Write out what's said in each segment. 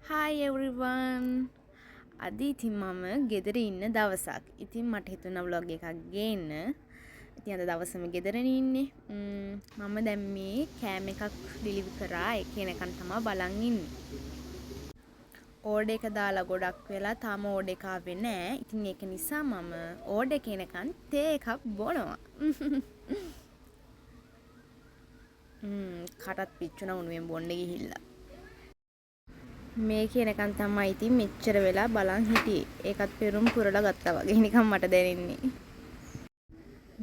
Hi everyone. අද ඉතින් මම ගෙදර ඉන්න දවසක්. ඉතින් මට හිතුණා vlog එකක් ගේන්න. ඉතින් අද දවසම ගෙදරනේ ඉන්නේ. මම දැන් මේ කෑම එකක් ඩිලිවර් කරා. ඒක එනකන් තමයි බලන් ඉන්නේ. ඕඩර් එක දාලා ගොඩක් වෙලා තාම ඕඩර් එක ආවේ නැහැ. ඉතින් ඒක නිසා මම ඕඩර් එක එනකන් තේ එකක් බොනවා. කටත් පිච්චුණා උණුවෙන් බොන්න ගිහිල්ලා. මේ කියනකන් තමයි ඉතින් මෙච්චර වෙලා බලන් හිටියේ. ඒකත් පෙරුම් පුරලා ගත්තා වගේ නිකන් මට දැනෙන්නේ.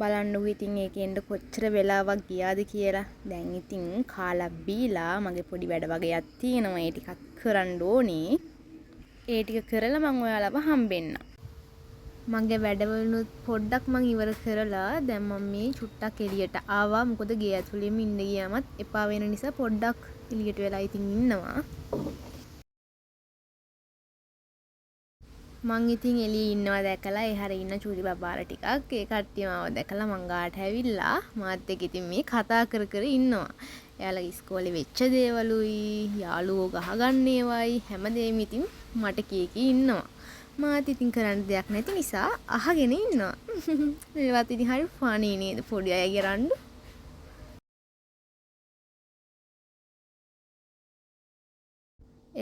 බලන්නකෝ ඉතින් ඒකෙන්ද කොච්චර වෙලාවක් ගියාද කියලා. දැන් ඉතින් කාලා බීලා මගේ පොඩි වැඩ වගේක් තියෙනවා. ඒ ටිකක් කරන්න ඕනේ. ඒ ටික කරලා මම ඔයාලව හම්බෙන්නම්. මගේ වැඩවලුත් පොඩ්ඩක් මං ඉවර කරලා දැන් මම මේ චුට්ටක් එළියට ආවා. මොකද ගේ ඇතුළේම ඉන්න ගියාමත් එපා වෙන නිසා පොඩ්ඩක් එළියට වෙලා ඉතින් ඉන්නවා. මං ඉතින් එළියේ ඉන්නවා දැකලා ඒ හැර ඉන්න චූටි බබාලා ටිකක් ඒ කට්ටිය මාව දැකලා මං ගාට ඇවිල්ලා මාත් එක්ක ඉතින් මේ කතා කර කර ඉන්නවා. එයාලගේ ඉස්කෝලේ වෙච්ච දේවලුයි යාළුවෝ ගහගන්න ඒවයි හැමදේම ඉතින් මට කී කී ඉන්නවා. මාත් ඉතින් කරන්න දෙයක් නැති නිසා අහගෙන ඉන්නවා. මේවත් ඉතින් හරි ෆනි නේද පොඩි අයගේ රණ්ඩු.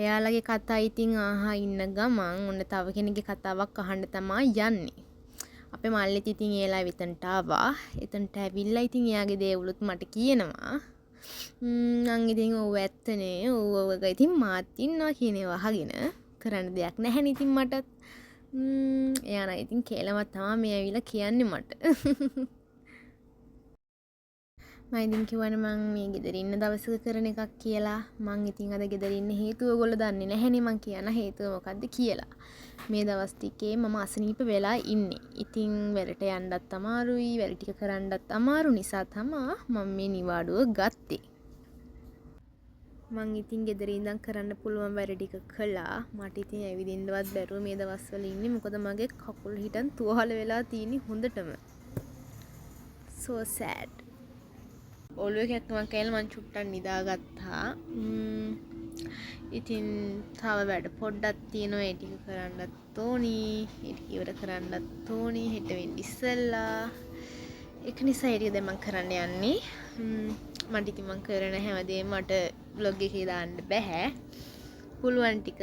එයාලගේ කතා ඉතින් අහා ඉන්න ගමන් ඔන්න තව කෙනෙක්ගේ කතාවක් අහන්න තමයි යන්නේ. අපේ මල්ලිත් ඉතින් ඒලා විතන්ට ආවා. එතනට ඇවිල්ලා ඉතින් එයාගේ දේවලුත් මට කියනවා. මං ඉතින් ඔව් ඇත්තනේ. ඔව් ඉතින් මාත් ඉන්නවා කියන ඒවා අහගෙන කරන්න දෙයක් නැහැ නේ ඉතින් මටත්. එයා නම් ඉතින් කේලමක් තමයි මේ ඇවිල්ලා කියන්නේ මට. මම ඉතින් කිව්වනේ මං මේ ගෙදර ඉන්න දවසක කරන එකක් කියලා. මං ඉතින් අද ගෙදර ඉන්න හේතුව ඔයගොල්ලෝ දන්නේ නැහැනේ මං කියන හේතුව මොකද්ද කියලා. මේ දවස් ටිකේ මම අසනීප වෙලා ඉන්නේ. ඉතින් වැඩට යන්නත් අමාරුයි, වැඩ ටික කරන්නත් අමාරු නිසා තමයි මම මේ නිවාඩුව ගත්තේ. මං ඉතින් ගෙදර ඉඳන් කරන්න පුළුවන් වැඩ ටික කළා. මට ඉතින් ඇවිදින්නවත් බැරුව මේ දවස්වල ඉන්නේ. මොකද මගේ කකුල් හිටන් තුවාල වෙලා තියෙන්නේ හොඳටම. So sad. ඔළුවේ කැක්කමක් කියලා මං චුට්ටක් නිදාගත්තා. ඉතින් තව වැඩ පොඩ්ඩක් තියෙනවා ඒ ටික කරන්නත් ඕනි. ඒ ටික ඉවර කරන්නත් ඕනි. හෙට වෙන්න ඉස්සෙල්ලා. ඒක නිසා ඒ ටික දැන් මං කරන්න යන්නේ. මට ඉතින් මං කරන හැමදේම මට vlog එකේ දාන්න බෑ. පුළුවන් ටික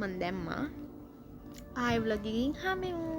මං දැම්මා. ආයෙ vlog එකකින් හම්බෙමු.